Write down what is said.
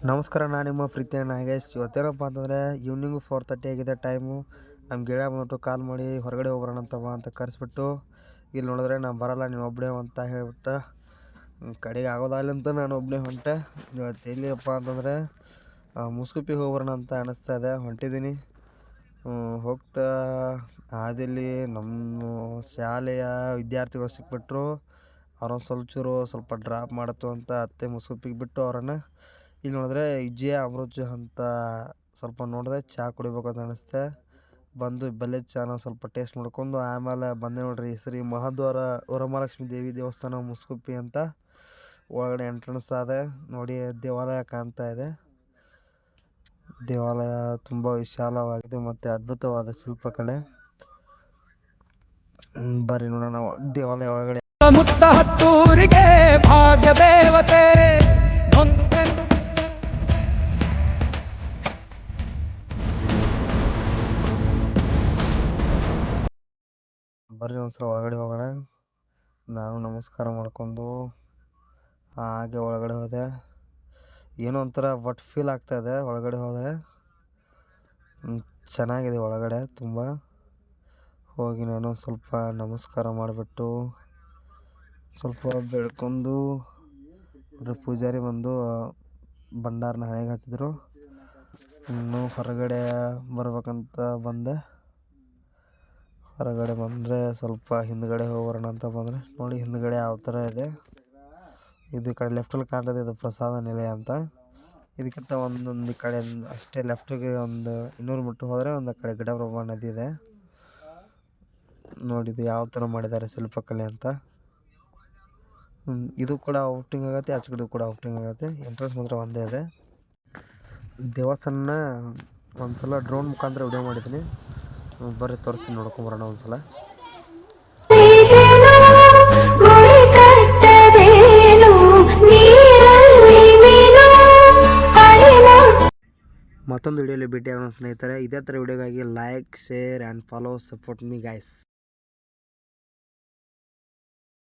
ನಮಸ್ಕಾರ, ನಾನು ನಿಮ್ಮ ಪ್ರೀತಿಯ ನಾಗೇಶ್. ಇವತ್ತೇನಪ್ಪ ಅಂತಂದರೆ ಈವ್ನಿಂಗು 4:30 ಆಗಿದೆ ಟೈಮು. ನಮ್ಮ ಗೆಳೆಯ ಬಂದ್ಬಿಟ್ಟು ಕಾಲ್ ಮಾಡಿ ಹೊರಗಡೆ ಹೋಗ್ಬರೋಣ ಅಂತ ಕರೆಸ್ಬಿಟ್ಟು, ಇಲ್ಲಿ ನೋಡಿದ್ರೆ ನಾನು ಬರೋಲ್ಲ ನೀನು ಒಬ್ಬನೇ ಅಂತ ಹೇಳ್ಬಿಟ್ಟು ಕಡೆಗೆ ಆಗೋದಾಗಲಿ ಅಂತ ನಾನು ಒಬ್ಬನೇ ಹೊಂಟೆ. ಇವತ್ತು ಎಲ್ಲಿಯಪ್ಪ ಅಂತಂದರೆ ಮುಸ್ಕುಪಿಗೆ ಹೋಗ್ಬರೋಣ ಅಂತ ಅನ್ನಿಸ್ತಾ ಇದೆ. ಹೊಂಟಿದ್ದೀನಿ. ಹೋಗ್ತಾ ಹಾದಿಯಲ್ಲಿ ನಮ್ಮ ಶಾಲೆಯ ವಿದ್ಯಾರ್ಥಿಗಳು ಸಿಕ್ಬಿಟ್ರು. ಅವ್ರೊಂದು ಸ್ವಲ್ಪ ಡ್ರಾಪ್ ಮಾಡತ್ತು ಅಂತ ಅತ್ತೆ ಮುಸ್ಕುಪಿಗೆ ಬಿಟ್ಟು ಅವರನ್ನು ಇಲ್ಲಿ ನೋಡಿದ್ರೆ ವಿಜಯ ಅಮೃತ್ ಅಂತ ಸ್ವಲ್ಪ ನೋಡಿದೆ. ಚಹಾ ಕುಡಿಬೇಕು ಅಂತ ಅನಿಸ್ತೆ. ಬಂದು ಬೆಲ್ಲದ ಚಹಾನ ಸ್ವಲ್ಪ ಟೇಸ್ಟ್ ಮಾಡ್ಕೊಂಡು ಆಮೇಲೆ ಬಂದೆ ನೋಡ್ರಿ. ಶ್ರೀ ಮಹಾದ್ವಾರ ವರಮಹಾಲಕ್ಷ್ಮಿ ದೇವಿ ದೇವಸ್ಥಾನ ಮುಸ್ಕುಪ್ಪಿ ಅಂತ ಒಳಗಡೆ ಎಂಟ್ರೆನ್ಸ್ ಆದೆ ನೋಡಿ. ದೇವಾಲಯ ಕಾಣ್ತಾ ಇದೆ. ದೇವಾಲಯ ತುಂಬ ವಿಶಾಲವಾಗಿದೆ ಮತ್ತು ಅದ್ಭುತವಾದ ಶಿಲ್ಪಕಲೆ. ಬರ್ರಿ ನೋಡೋಣ ದೇವಾಲಯ ಒಳಗಡೆ. ಮುತ್ತ ಹತ್ತೂರಿಗೆ ಭಾಗ್ಯ ದೇವತೆ ಬರ್ರಿ ಒಂದ್ಸಲ ಒಳಗಡೆ ಹೋಗೋಣ. ನಾನು ನಮಸ್ಕಾರ ಮಾಡ್ಕೊಂಡು ಹಾಗೆ ಒಳಗಡೆ ಹೋದೆ. ಏನೋ ಒಂಥರ ಫೀಲ್ ಆಗ್ತಾ ಇದೆ ಒಳಗಡೆ ಹೋದರೆ. ಚೆನ್ನಾಗಿದೆ ಒಳಗಡೆ ತುಂಬ. ಹೋಗಿ ನಾನು ಸ್ವಲ್ಪ ನಮಸ್ಕಾರ ಮಾಡಿಬಿಟ್ಟು ಸ್ವಲ್ಪ ಬೆಳ್ಕೊಂಡು ಪೂಜಾರಿ ಬಂದು ಭಂಡಾರನ ಹಣೆಗೆ ಹಚ್ಚಿದ್ರು. ಇನ್ನು ಹೊರಗಡೆ ಬರ್ಬೇಕಂತ ಬಂದೆ. ಹೊರಗಡೆ ಬಂದರೆ ಸ್ವಲ್ಪ ಹಿಂದ್ಗಡೆ ಹೋಗೋಣ ಅಂತ ಬಂದರೆ ನೋಡಿ ಹಿಂದ್ಗಡೆ ಯಾವ ಥರ ಇದೆ. ಇದು ಈ ಕಡೆ ಲೆಫ್ಟಲ್ಲಿ ಕಾಣ್ತದೆ, ಇದು ಪ್ರಸಾದ ನಿಲಯ ಅಂತ. ಇದಕ್ಕಿಂತ ಒಂದೊಂದು ಕಡೆ ಅಷ್ಟೇ ಲೆಫ್ಟಿಗೆ ಒಂದು 200 ಮೀಟ್ರ್ ಹೋದರೆ ಒಂದು ಕಡೆ ಘಟಪ್ರಭಾ ನದಿ ಇದೆ ನೋಡಿದ್ದು ಯಾವ ಥರ ಮಾಡಿದ್ದಾರೆ ಶಿಲ್ಪಕಲೆ ಅಂತ. ಇದು ಕೂಡ ಔಟಿಂಗ್ ಆಗುತ್ತೆ, ಆಚೆ ಕಡೆ ಕೂಡ ಔಟಿಂಗ್ ಆಗುತ್ತೆ. ಎಂಟ್ರೆನ್ಸ್ ಮಾತ್ರ ಒಂದೇ ಇದೆ. ದೇವಸ್ಥಾನ ಒಂದ್ಸಲ ಡ್ರೋನ್ ಮುಖಾಂತರ ವಿಡಿಯೋ ಮಾಡಿದ್ದೀನಿ. ಬರ್ರಿ ತೋರಿಸ್ತೀನಿ, ನೋಡ್ಕೊಂಬರೋಣ ಒಂದ್ಸಲ. ಮತ್ತೊಂದು ವಿಡಿಯೋಲಿ ಭೇಟಿಯಾಗೋಣ ಸ್ನೇಹಿತರೆ. ಇದೇ ಥರ ವಿಡಿಯೋಗಾಗಿ like, share and follow, support me guys.